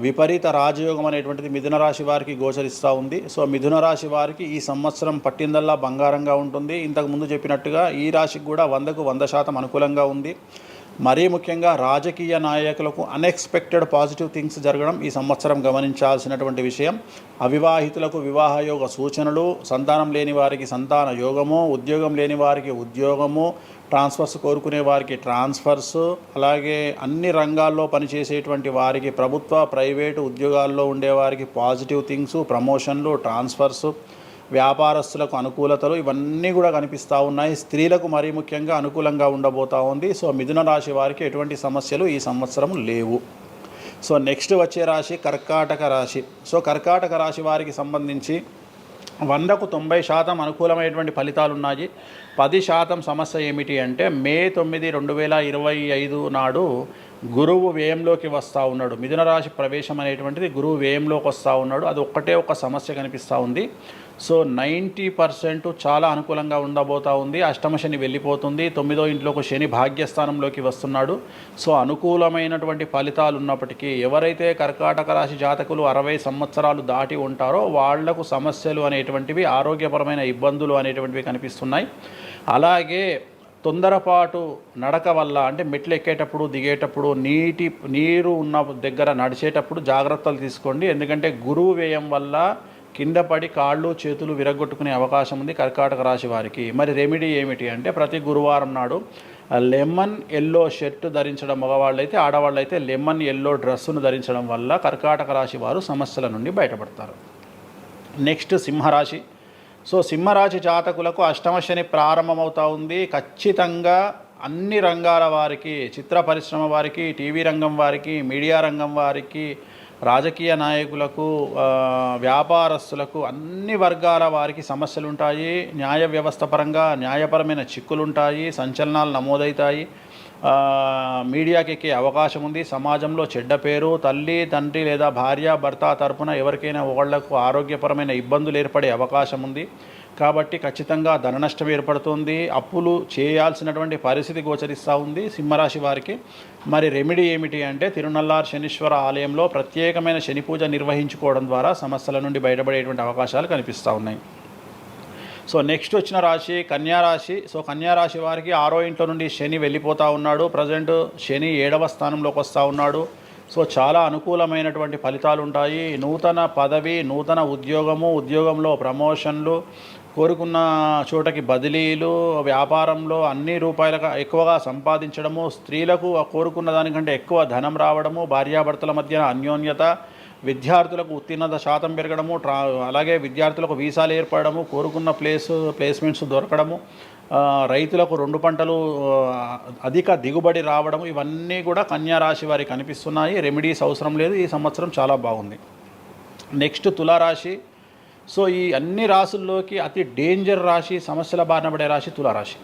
విపరీత రాజయోగం అనేటువంటిది మిథున రాశి వారికి గోచరిస్తూ ఉంది. సో మిథున రాశి వారికి ఈ సంవత్సరం పట్టిందల్లా బంగారంగా ఉంటుంది. ఇంతకుముందు చెప్పినట్టుగా ఈ రాశికి కూడా 100కు 100% అనుకూలంగా ఉంది. మరీ ముఖ్యంగా రాజకీయ నాయకులకు అన్ఎక్స్పెక్టెడ్ పాజిటివ్ థింగ్స్ జరగడం ఈ సంవత్సరం గమనించాల్సినటువంటి విషయం. అవివాహితులకు వివాహయోగ సూచనలు, సంతానం లేని వారికి సంతాన యోగము, ఉద్యోగం లేని వారికి ఉద్యోగము, ట్రాన్స్ఫర్స్ కోరుకునే వారికి ట్రాన్స్ఫర్స్, అలాగే అన్ని రంగాల్లో పనిచేసేటువంటి వారికి, ప్రభుత్వ ప్రైవేటు ఉద్యోగాల్లో ఉండేవారికి పాజిటివ్ థింగ్స్, ప్రమోషన్లు, ట్రాన్స్ఫర్స్, వ్యాపారస్తులకు అనుకూలతలు, ఇవన్నీ కూడా కనిపిస్తూ ఉన్నాయి. స్త్రీలకు మరీ ముఖ్యంగా అనుకూలంగా ఉండబోతూ ఉంది. సో మిథున రాశి వారికి ఎటువంటి సమస్యలు ఈ సంవత్సరం లేవు. సో నెక్స్ట్ వచ్చే రాశి కర్కాటక రాశి. సో కర్కాటక రాశి వారికి సంబంధించి 100కు 90% అనుకూలమైనటువంటి ఫలితాలు ఉన్నాయి. 10% సమస్య ఏమిటి అంటే మే 9, 2025 నాడు గురువు వ్యయంలోకి వస్తూ ఉన్నాడు. మిథున రాశి ప్రవేశం అనేటువంటిది గురువు వ్యయంలోకి వస్తూ ఉన్నాడు. అది ఒక సమస్య కనిపిస్తూ ఉంది. సో 90% చాలా అనుకూలంగా ఉండబోతూ ఉంది. అష్టమ శని వెళ్ళిపోతుంది. 9వ ఇంట్లోకి శని భాగ్యస్థానంలోకి వస్తున్నాడు. సో అనుకూలమైనటువంటి ఫలితాలు ఉన్నప్పటికీ ఎవరైతే కర్కాటక రాశి జాతకులు 60 సంవత్సరాలు దాటి ఉంటారో వాళ్లకు సమస్యలు అనేటువంటివి, ఆరోగ్యపరమైన ఇబ్బందులు అనేటువంటివి కనిపిస్తున్నాయి. అలాగే తొందరపాటు నడక వల్ల, అంటే మెట్లు ఎక్కేటప్పుడు, దిగేటప్పుడు, నీరు ఉన్న దగ్గర నడిచేటప్పుడు జాగ్రత్తలు తీసుకోండి. ఎందుకంటే గురువు వ్యయం వల్ల కింద పడి కాళ్ళు చేతులు విరగొట్టుకునే అవకాశం ఉంది కర్కాటక రాశి వారికి. మరి రెమెడీ ఏమిటి అంటే ప్రతి గురువారం నాడు లెమన్ ఎల్లో షర్ట్ ధరించడం మగవాళ్ళైతే, ఆడవాళ్ళైతే లెమన్ ఎల్లో డ్రెస్సును ధరించడం వల్ల కర్కాటక రాశి వారు సమస్యల నుండి బయటపడతారు. నెక్స్ట్ సింహరాశి. సో సింహరాశి జాతకులకు అష్టమ శని ప్రారంభమవుతూ ఉంది. ఖచ్చితంగా అన్ని రంగాల వారికి, చిత్ర పరిశ్రమ వారికి, టీవీ రంగం వారికి, మీడియా రంగం వారికి, రాజకీయ నాయకులకు, వ్యాపారస్తులకు, అన్ని వర్గాల వారికి సమస్యలు ఉంటాయి. న్యాయ వ్యవస్థ పరంగా న్యాయపరమైన చిక్కులుంటాయి, సంచలనాలు నమోదవుతాయి. మీడియాకి ఎక్కే అవకాశం ఉంది. సమాజంలో చెడ్డ పేరు, తల్లి తండ్రి లేదా భార్య భర్త తరపున ఎవరికైనా వాళ్లకు ఆరోగ్యపరమైన ఇబ్బందులు ఏర్పడే అవకాశం ఉంది. కాబట్టి ఖచ్చితంగా ధన నష్టం ఏర్పడుతుంది. అప్పులు చేయాల్సినటువంటి పరిస్థితి గోచరిస్తూ ఉంది సింహరాశి వారికి. మరి రెమెడీ ఏమిటి అంటే తిరునల్లార్ శనీశ్వర ఆలయంలో ప్రత్యేకమైన శని పూజ నిర్వహించుకోవడం ద్వారా సమస్యల నుండి బయటపడేటువంటి అవకాశాలు కనిపిస్తూ ఉన్నాయి. సో నెక్స్ట్ వచ్చిన రాశి కన్యారాశి. సో కన్యారాశి వారికి 6వ ఇంట్లో నుండి శని వెళ్ళిపోతూ ఉన్నాడు. ప్రజెంట్ శని 7వ స్థానంలోకి వస్తూ ఉన్నాడు. సో చాలా అనుకూలమైనటువంటి ఫలితాలు ఉంటాయి. నూతన పదవి, నూతన ఉద్యోగము, ఉద్యోగంలో ప్రమోషన్లు, కోరుకున్న చోటకి బదిలీలు, వ్యాపారంలో అన్ని రూపాయలకు ఎక్కువగా సంపాదించడము, స్త్రీలకు కోరుకున్న దానికంటే ఎక్కువ ధనం రావడము, భార్యాభర్తల మధ్య అన్యోన్యత, విద్యార్థులకు ఉత్తీర్ణత శాతం పెరగడము, అలాగే విద్యార్థులకు వీసాలు ఏర్పడము, కోరుకున్న ప్లేస్మెంట్స్ దొరకడము, రైతులకు 2 పంటలు అధిక దిగుబడి రావడము, ఇవన్నీ కూడా కన్యా రాశి వారికి కనిపిస్తున్నాయి. రెమెడీస్ అవసరం లేదు, ఈ సంవత్సరం చాలా బాగుంది. నెక్స్ట్ తులారాశి. సో ఈ అన్ని రాశుల్లోకి అతి డేంజర్ రాశి, సమస్యల బారిన పడే రాశి తులారాశి.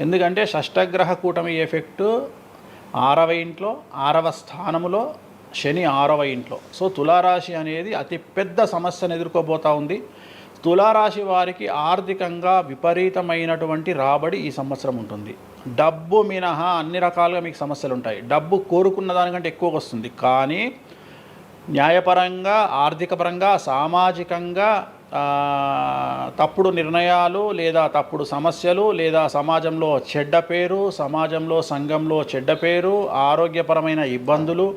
ఎందుకంటే షష్టగ్రహ కూటమి ఎఫెక్టు 6వ ఇంట్లో, 6వ స్థానములో, శని 6వ ఇంట్లో. సో తులారాశి అనేది అతి పెద్ద సమస్యను ఎదుర్కోబోతూ ఉంది. తులారాశి వారికి ఆర్థికంగా విపరీతమైనటువంటి రాబడి ఈ సంవత్సరం ఉంటుంది. డబ్బు మినహా అన్ని రకాలుగా మీకు సమస్యలు ఉంటాయి. డబ్బు కోరుకున్న దానికంటే ఎక్కువగా వస్తుంది, కానీ న్యాయపరంగా, ఆర్థికపరంగా, సామాజికంగా తప్పుడు నిర్ణయాలు లేదా తప్పుడు సమస్యలు లేదా సమాజంలో చెడ్డ పేరు, సమాజంలో సంఘంలో చెడ్డ పేరు, ఆరోగ్యపరమైన ఇబ్బందులు,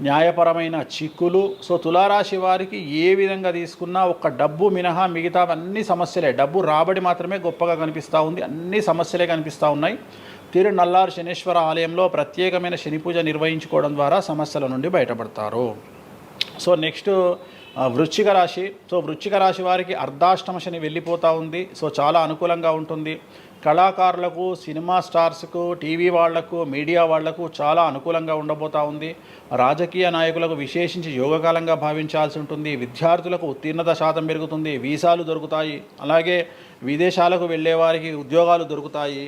న్యాయపరమైన చిక్కులు. సో తులారాశి వారికి ఏ విధంగా తీసుకున్నా ఒక్క డబ్బు మినహా మిగతా అన్ని సమస్యలే. డబ్బు రాబడి మాత్రమే గొప్పగా కనిపిస్తూ ఉంది, అన్ని సమస్యలే కనిపిస్తూ ఉన్నాయి. తిరునల్లారు శనీశ్వర ఆలయంలో ప్రత్యేకమైన శని పూజ నిర్వహించుకోవడం ద్వారా సమస్యల నుండి బయటపడతారు. సో నెక్స్ట్ వృశ్చిక రాశి. సో వృశ్చిక రాశి వారికి అర్ధాష్టమ శని వెళ్ళిపోతూ ఉంది. సో చాలా అనుకూలంగా ఉంటుంది. కళాకారులకు, సినిమా స్టార్స్కు, టీవీ వాళ్లకు, మీడియా వాళ్లకు చాలా అనుకూలంగా ఉండబోతూ ఉంది. రాజకీయ నాయకులకు విశేషించి యోగకాలంగా భావించాల్సి ఉంటుంది. విద్యార్థులకు ఉత్తీర్ణత శాతం పెరుగుతుంది, వీసాలు దొరుకుతాయి. అలాగే విదేశాలకు వెళ్ళే వారికి ఉద్యోగాలు దొరుకుతాయి.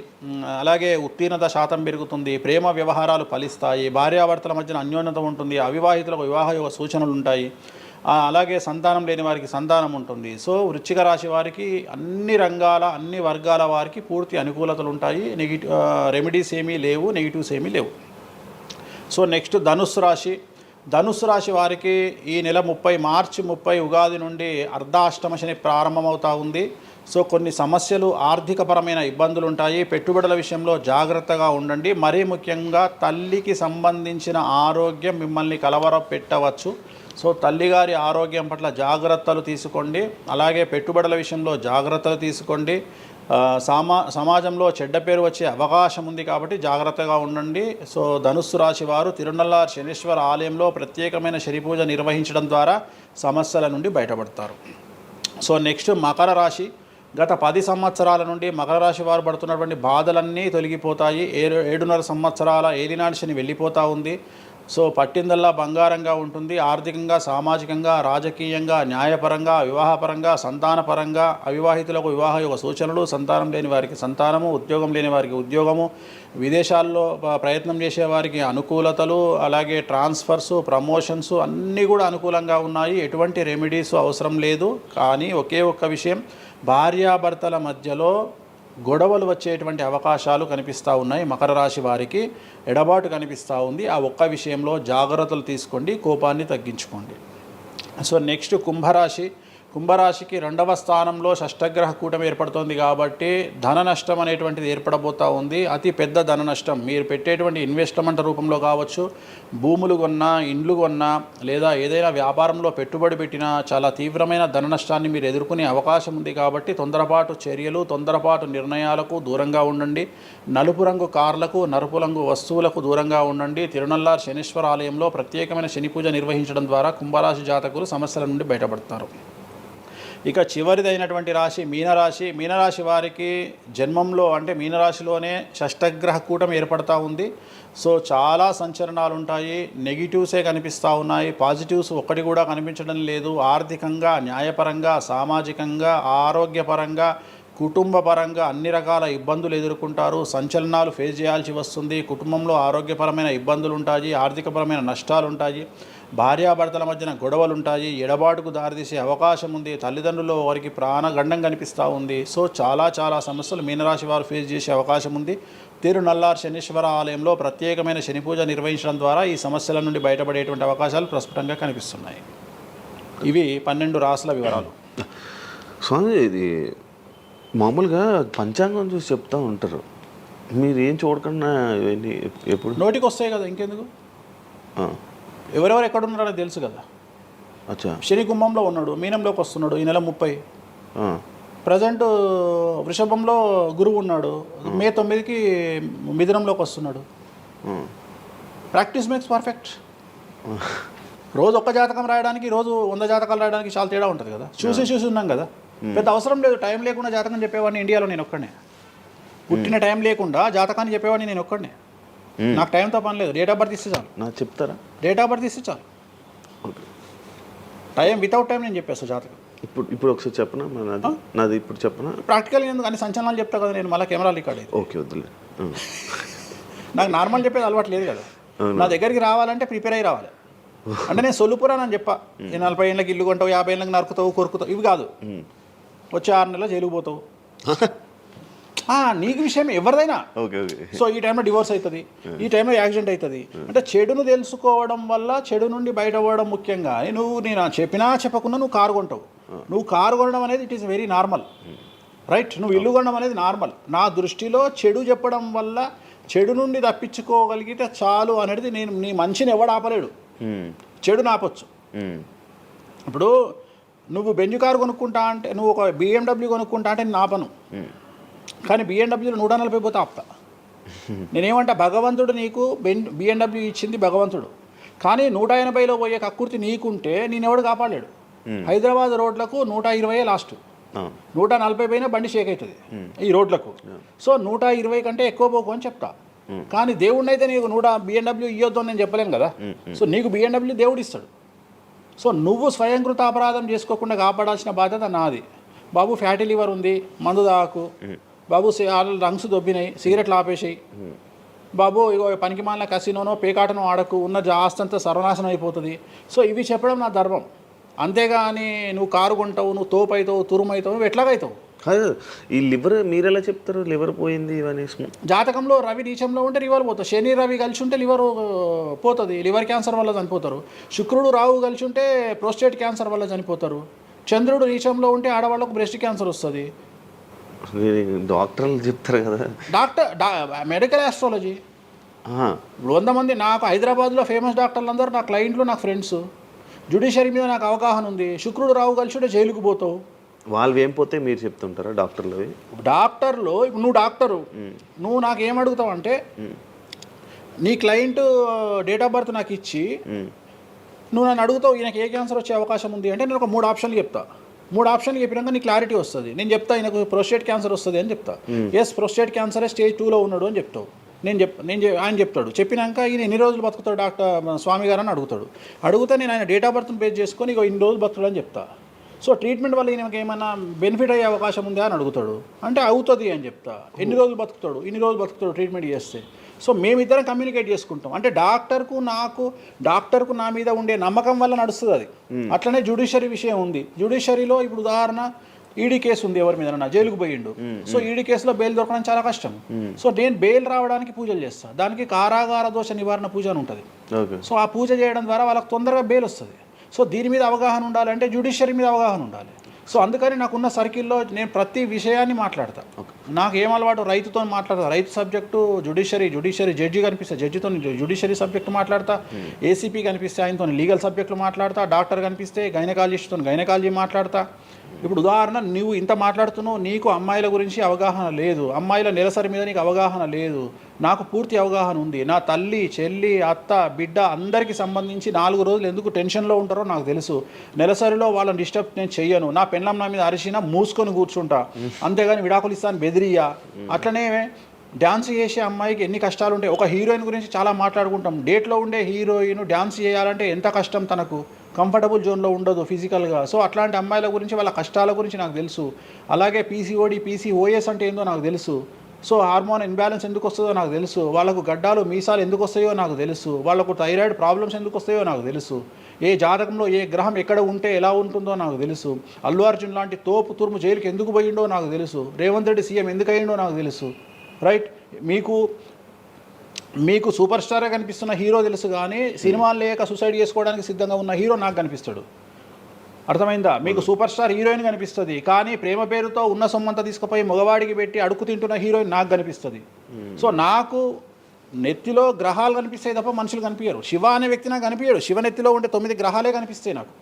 అలాగే ఉత్తీర్ణత శాతం పెరుగుతుంది. ప్రేమ వ్యవహారాలు ఫలిస్తాయి. భార్యాభర్తల మధ్యన అన్యోన్యత ఉంటుంది. అవివాహితులకు వివాహ యోగ సూచనలు ఉంటాయి. అలాగే సంతానం లేని వారికి సంతానం ఉంటుంది. సో వృశ్చిక రాశి వారికి అన్ని రంగాల, అన్ని వర్గాల వారికి పూర్తి అనుకూలతలు ఉంటాయి. రెమెడీస్ ఏమీ లేవు, నెగిటివ్స్ ఏమీ లేవు. సో నెక్స్ట్ ధనుస్సు రాశి. ధనుస్సు రాశి వారికి ఈ నెల మార్చి 30 ఉగాది నుండి అర్ధాష్టమ శని ప్రారంభమవుతూ ఉంది. సో కొన్ని సమస్యలు, ఆర్థికపరమైన ఇబ్బందులు ఉంటాయి. పెట్టుబడుల విషయంలో జాగ్రత్తగా ఉండండి. మరీ ముఖ్యంగా తల్లికి సంబంధించిన ఆరోగ్యం మిమ్మల్ని కలవరపెట్టవచ్చు. సో తల్లిగారి ఆరోగ్యం పట్ల జాగ్రత్తలు తీసుకోండి. అలాగే పెట్టుబడుల విషయంలో జాగ్రత్తలు తీసుకోండి. సమాజంలో చెడ్డ పేరు వచ్చే అవకాశం ఉంది కాబట్టి జాగ్రత్తగా ఉండండి. సో ధనుస్సు రాశి వారు తిరునల్లారు శనీశ్వర ఆలయంలో ప్రత్యేకమైన శని పూజ నిర్వహించడం ద్వారా సమస్యల నుండి బయటపడతారు. సో నెక్స్ట్ మకర రాశి. గత 10 సంవత్సరాల నుండి మకర రాశి వారు పడుతున్నటువంటి బాధలన్నీ తొలగిపోతాయి. 7.5 సంవత్సరాల ఏలినాటి శని వెళ్ళిపోతూ ఉంది. సో పట్టిందల్లా బంగారంగా ఉంటుంది. ఆర్థికంగా, సామాజికంగా, రాజకీయంగా, న్యాయపరంగా, వివాహపరంగా, సంతానపరంగా, అవివాహితులకు వివాహ యోగ సూచనలు, సంతానం లేని వారికి సంతానము, ఉద్యోగం లేని వారికి ఉద్యోగము, విదేశాల్లో ప్రయత్నం చేసే వారికి అనుకూలతలు, అలాగే ట్రాన్స్ఫర్సు, ప్రమోషన్స్ అన్నీ కూడా అనుకూలంగా ఉన్నాయి. ఎటువంటి రెమెడీస్ అవసరం లేదు. కానీ ఒకే ఒక్క విషయం, భార్యాభర్తల మధ్యలో గొడవలు వచ్చేటువంటి అవకాశాలు కనిపిస్తూ ఉన్నాయి. మకర రాశి వారికి ఎడబాటు కనిపిస్తూ ఉంది. ఆ ఒక్క విషయంలో జాగ్రత్తలు తీసుకోండి, కోపాన్ని తగ్గించుకోండి. సో నెక్స్ట్ కుంభరాశి. కుంభరాశికి 2వ స్థానంలో షష్టగ్రహ కూటమి ఏర్పడుతోంది కాబట్టి ధన నష్టం అనేటువంటిది ఏర్పడబోతూ ఉంది. అతి పెద్ద ధన నష్టం మీరు పెట్టేటువంటి ఇన్వెస్ట్మెంట్ రూపంలో కావచ్చు, భూములు కొన్నా, ఇండ్లు కొన్నా, లేదా ఏదైనా వ్యాపారంలో పెట్టుబడి పెట్టినా చాలా తీవ్రమైన ధన నష్టాన్ని మీరు ఎదుర్కొనే అవకాశం ఉంది. కాబట్టి తొందరపాటు చర్యలు, తొందరపాటు నిర్ణయాలకు దూరంగా ఉండండి. నలుపు రంగు కార్లకు, నలుపు రంగు వస్తువులకు దూరంగా ఉండండి. తిరునల్లారు శనీశ్వర ఆలయంలో ప్రత్యేకమైన శని పూజ నిర్వహించడం ద్వారా కుంభరాశి జాతకులు సమస్యల నుండి బయటపడతారు. ఇక చివరిదైనటువంటి రాశి మీనరాశి. మీనరాశి వారికి జన్మంలో అంటే మీనరాశిలోనే షష్టగ్రహ కూటమి ఏర్పడతా ఉంది. సో చాలా సంచలనాలు ఉంటాయి. నెగిటివ్సే కనిపిస్తూ ఉన్నాయి, పాజిటివ్స్ ఒక్కటి కూడా కనిపించడం లేదు. ఆర్థికంగా, న్యాయపరంగా, సామాజికంగా, ఆరోగ్యపరంగా, కుటుంబపరంగా అన్ని రకాల ఇబ్బందులు ఎదుర్కొంటారు. సంచలనాలు ఫేస్ చేయాల్సి వస్తుంది. కుటుంబంలో ఆరోగ్యపరమైన ఇబ్బందులు ఉంటాయి, ఆర్థికపరమైన నష్టాలు ఉంటాయి, భార్యాభర్తల మధ్యన గొడవలు ఉంటాయి, ఎడబాటుకు దారితీసే అవకాశం ఉంది. తల్లిదండ్రుల్లో వారికి ప్రాణగండం కనిపిస్తూ ఉంది. సో చాలా సమస్యలు మీనరాశి వారు ఫేస్ చేసే అవకాశం ఉంది. తిరునల్లారు శనీశ్వర ఆలయంలో ప్రత్యేకమైన శని పూజ నిర్వహించడం ద్వారా ఈ సమస్యల నుండి బయటపడేటువంటి అవకాశాలు ప్రస్ఫుటంగా కనిపిస్తున్నాయి. ఇవి 12 రాశుల వివరాలు. స్వామి, ఇది మామూలుగా పంచాంగం చూసి చెప్తూ ఉంటారు, మీరు ఏం చూడకుండా ఇవన్నీ ఎప్పుడు నోటికి వస్తాయి కదా, ఇంకెందుకు? ఎవరెవరు ఎక్కడున్నారో తెలుసు కదా. అచ్చా, శని కుంభంలో ఉన్నాడు, మీనంలోకి వస్తున్నాడు ఈ నెల 30. ప్రజెంట్ వృషభంలో గురువు ఉన్నాడు, మే 9కి మిథునంలోకి వస్తున్నాడు. Practice makes perfect. రోజు ఒక్క జాతకం రాయడానికి రోజు 100 జాతకాలు రాయడానికి చాలా తేడా ఉంటుంది కదా. చూసి ఉన్నాం కదా, పెద్ద అవసరం లేదు. టైం లేకుండా జాతకం చెప్పేవాడిని ఇండియాలో నేను ఒక్కడనే. పుట్టిన టైం లేకుండా జాతకాన్ని చెప్పేవాడిని నేను ఒక్కడనే. నాకు టైంతో పని లేదు. డేట్ ఆఫ్ బర్త్ ఇస్తే చాలు. నాకు చెప్తారా? డేట్ ఆఫ్ బర్త్ ఇస్తే చాలు. టైం వితౌట్ టైం నేను చెప్పేస్తాను జాతకం. ఇప్పుడు ఒకసారి చెప్పనా? నాది ఇప్పుడు చెప్పనా? ప్రాక్టికల్ ఎందుకు అన్ని సంచలనాలు చెప్తా కదా నేను, మళ్ళీ కెమెరా రికార్డ్ అయితే. ఓకే, వద్దులే. నాకు నార్మల్ చెప్పేది అలవాటు లేదు కదా. నా దగ్గరికి రావాలంటే ప్రిపేర్ అయ్యి రావాలి. అంటే నేను సొల్లుపురాని అని చెప్పా. 40 ఏళ్ళకి ఇల్లు కొంటావు, 50 ఏళ్ళకి నరుకుతావు, కొరుకుతావు, ఇవి కాదు. వచ్చే 6 నెలలు జైలుకు పోతావు. నీకు విషయం ఎవరిదైనా. సో ఈ టైంలో డివోర్స్ అవుతుంది, ఈ టైంలో యాక్సిడెంట్ అవుతుంది. అంటే చెడును తెలుసుకోవడం వల్ల చెడు నుండి బయట అవ్వడం ముఖ్యంగా. నేను చెప్పినా చెప్పకుండా నువ్వు కారు కొంటావు. నువ్వు కారు కొనడం అనేది it is very normal, right? నువ్వు ఇల్లు కొనడం అనేది నార్మల్. నా దృష్టిలో చెడు చెప్పడం వల్ల చెడు నుండి తప్పించుకోగలిగితే చాలు అనేది. నేను నీ మంచిని ఎవడు ఆపలేడు, చెడు ఆపొచ్చు. ఇప్పుడు నువ్వు బెంజ్ కారు కొనుక్కుంటా అంటే, నువ్వు ఒక BMW కొనుక్కుంటా అంటే నేను ఆపను. కానీ BMW 140 పోతే ఆపుతా. నేనేమంటా, భగవంతుడు నీకు BMW ఇచ్చింది భగవంతుడు. కానీ 180లో పోయే కక్కుర్తి నీకుంటే నేనెవడు కాపాడలేడు. హైదరాబాద్ రోడ్లకు 120 లాస్ట్. 140 పైన బండి షేక్ అవుతుంది ఈ రోడ్లకు. సో 120 కంటే ఎక్కువ పోకు అని చెప్తా. కానీ దేవుడిని అయితే నీకు BMW ఇవ్వద్దు అని నేను చెప్పలేను కదా. సో నీకు BMW దేవుడు ఇస్తాడు. సో నువ్వు స్వయంకృత అపరాధం చేసుకోకుండా కాపాడాల్సిన బాధ్యత నాది. బాబు ఫ్యాటీ లివర్ ఉంది, మందు తాకు. బాబు లంగ్స్ దొబ్బినాయి, సిగరెట్లు ఆపేసాయి. బాబు ఇగో పనికి మాలిన కసినోనో పేకాటనో ఆడకు, ఉన్న ఆస్తంతా సర్వనాశనం అయిపోతుంది. సో ఇవి చెప్పడం నా ధర్మం. అంతేగాని నువ్వు కారు కొంటావు, నువ్వు తోపు అవుతావు, తురుమవుతావు, నువ్వు ఎట్లాగైతావు. కాదు, ఈ లివర్ మీరు ఎలా చెప్తారు? లివర్ పోయింది ఇవన్నీ జాతకంలో రవి నీచంలో ఉంటే లివర్ పోతుంది. శని రవి కలిసి ఉంటే లివర్ పోతుంది, లివర్ క్యాన్సర్ వల్ల చనిపోతారు. శుక్రుడు రావు కలిసి ఉంటే ప్రోస్టేట్ క్యాన్సర్ వల్ల చనిపోతారు. చంద్రుడు నీచంలో ఉంటే ఆడవాళ్ళకు బ్రెస్ట్ క్యాన్సర్ వస్తుంది. డాక్టర్లు చెప్తారు కదా. Medical astrology. ఇప్పుడు 100 మంది నాకు హైదరాబాద్లో ఫేమస్ డాక్టర్లు అందరూ నా క్లయింట్లు, నాకు ఫ్రెండ్స్. జ్యుడిషియరీ మీద నాకు అవగాహన ఉంది. శుక్రుడు రావు కలిసి ఉంటే జైలుకు పోతావు. వాళ్ళు ఏం పోతే మీరు చెప్తుంటారా డాక్టర్లు? డాక్టర్లు ఇప్పుడు నువ్వు డాక్టరు, నువ్వు నాకు ఏం అడుగుతావు అంటే, నీ క్లయింట్ డేట్ ఆఫ్ బర్త్ నాకు ఇచ్చి నువ్వు నన్ను అడుగుతావు ఈయనకి ఏ క్యాన్సర్ వచ్చే అవకాశం ఉంది అంటే, నేను ఒక 3 ఆప్షన్లు చెప్తా. 3 ఆప్షన్లు చెప్పినాక నీ క్లారిటీ వస్తుంది. నేను చెప్తా ఈయనకు ప్రోస్టేట్ క్యాన్సర్ వస్తుంది అని చెప్తా. ఎస్, ప్రోస్టేట్ క్యాన్సరే స్టేజ్ 2లో ఉన్నాడు అని చెప్తావు. ఆయన చెప్తాడు. చెప్పినాక ఈయన ఎన్ని రోజులు బతుకుతాడు డాక్టర్ స్వామి గారు అని అడుగుతాడు. అడిగితే నేను ఆయన డేట్ ఆఫ్ బర్త్ని బేస్ చేసుకొని ఇక ఇన్ని రోజులు బతుకుతాడు అని చెప్తా. సో ట్రీట్మెంట్ వల్ల ఈయనకి ఏమైనా బెనిఫిట్ అయ్యే అవకాశం ఉందా అని అడుగుతాడు. అంటే అవుతుంది అని చెప్తా. ఎన్ని రోజులు బతుకుతాడు, ఇన్ని రోజులు బతుకుతాడు ట్రీట్మెంట్ చేస్తే. సో మేమిద్దరం కమ్యూనికేట్ చేసుకుంటాం. అంటే డాక్టర్కు నా మీద ఉండే నమ్మకం వల్ల నడుస్తుంది అది. అట్లనే జ్యుడిషియరీ విషయం ఉంది. జ్యుడిషియరీలో ఇప్పుడు ఉదాహరణ ఈడీ కేసు ఉంది, ఎవరి మీద జైలుకు పోయిండు. సో ఈడీ కేసులో బెయిల్ దొరకడం చాలా కష్టం. సో నేను బెయిల్ రావడానికి పూజలు చేస్తాను. దానికి కారాగార దోష నివారణ పూజ అని ఉంటుంది. సో ఆ పూజ చేయడం ద్వారా వాళ్ళకి తొందరగా బెయిల్ వస్తుంది. సో దీని మీద అవగాహన ఉండాలంటే జ్యుడిషియరీ మీద అవగాహన ఉండాలి. సో అందుకని నాకున్న సర్కిల్లో నేను ప్రతి విషయాన్ని మాట్లాడతా. నాకు ఏం అలవాటు, రైతుతో మాట్లాడతా. రైతు సబ్జెక్టు జుడిషియరీ జడ్జి కనిపిస్తే జడ్జితో జుడిషియరీ సబ్జెక్టు మాట్లాడతా. ఏసీపీ కనిపిస్తే ఆయనతో లీగల్ సబ్జెక్టులు మాట్లాడతా. డాక్టర్ కనిపిస్తే గైనకాలజిస్ట్తో గైనకాలజీ మాట్లాడతా. ఇప్పుడు ఉదాహరణ, నువ్వు ఇంత మాట్లాడుతున్నావు, నీకు అమ్మాయిల గురించి అవగాహన లేదు, అమ్మాయిల నెలసరి మీద నీకు అవగాహన లేదు. నాకు పూర్తి అవగాహన ఉంది. నా తల్లి, చెల్లి, అత్త, బిడ్డ అందరికీ సంబంధించి 4 రోజులు ఎందుకు టెన్షన్లో ఉంటారో నాకు తెలుసు. నెలసరిలో వాళ్ళని డిస్టర్బ్ నేను చెయ్యను. నా పెళ్ళం నా మీద అరిచినా మూసుకొని కూర్చుంటా, అంతేగాని విడాకులు ఇస్తాను బెదిరియా. అట్లనే డ్యాన్స్ చేసే అమ్మాయికి ఎన్ని కష్టాలు ఉంటాయి. ఒక హీరోయిన్ గురించి చాలా మాట్లాడుకుంటాం. డేట్లో ఉండే హీరోయిన్ డ్యాన్స్ చేయాలంటే ఎంత కష్టం, తనకు కంఫర్టబుల్ జోన్లో ఉండదు ఫిజికల్గా. సో అట్లాంటి అమ్మాయిల గురించి, వాళ్ళ కష్టాల గురించి నాకు తెలుసు. అలాగే PCOD, PCOS అంటే ఏందో నాకు తెలుసు. సో హార్మోన్ ఇన్బ్యాలెన్స్ ఎందుకు వస్తుందో నాకు తెలుసు. వాళ్ళకు గడ్డాలు మీసాలు ఎందుకు వస్తాయో నాకు తెలుసు. వాళ్ళకు థైరాయిడ్ ప్రాబ్లమ్స్ ఎందుకు వస్తాయో నాకు తెలుసు. ఏ జాతకంలో ఏ గ్రహం ఎక్కడ ఉంటే ఎలా ఉంటుందో నాకు తెలుసు. అల్లు అర్జున్ లాంటి తోపు తురుము జైలుకి ఎందుకు పోయిండో నాకు తెలుసు. రేవంత్ రెడ్డి సీఎం ఎందుకు అయ్యిండో నాకు తెలుసు. రైట్, మీకు సూపర్ స్టారే కనిపిస్తున్న హీరో తెలుసు, కానీ సినిమాలు లేక సూసైడ్ చేసుకోవడానికి సిద్ధంగా ఉన్న హీరో నాకు కనిపిస్తాడు. అర్థమైందా? మీకు సూపర్ స్టార్ హీరోయిన్ కనిపిస్తుంది, కానీ ప్రేమ పేరుతో ఉన్న సొమ్మంతా తీసుకుపోయి మగవాడికి పెట్టి అడుగు తింటున్న హీరోయిన్ నాకు కనిపిస్తుంది. సో నాకు నెత్తిలో గ్రహాలు కనిపిస్తాయి తప్ప మనుషులు కనిపించరు. శివ అనే వ్యక్తి నాకు కనిపించడు. శివ నెత్తిలో ఉండే 9 గ్రహాలే కనిపిస్తాయి నాకు.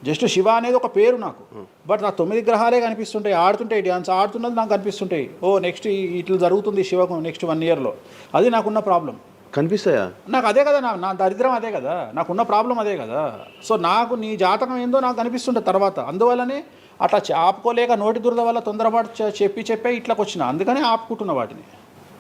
జస్ట్ శివ అనేది ఒక పేరు నాకు, బట్ నా 9 గ్రహాలే కనిపిస్తుంటాయి. ఆడుతుంటాయి, డ్యాన్స్ ఆడుతున్నది నాకు కనిపిస్తుంటాయి. నెక్స్ట్ ఇట్లా జరుగుతుంది శివకు నెక్స్ట్ 1 ఇయర్లో. అది నాకున్న ప్రాబ్లం. కనిపిస్తాయా? నాకు అదే కదా, నా దరిద్రం అదే కదా, నాకున్న ప్రాబ్లం అదే కదా. సో నాకు నీ జాతకం ఏందో నాకు అనిపిస్తుంటుంది తర్వాత. అందువల్లనే అట్లా ఆపుకోలేక నోటి దురద వల్ల తొందరపాటు చెప్పే ఇట్లకి వచ్చిన, అందుకనే ఆపుకుంటున్న వాటిని.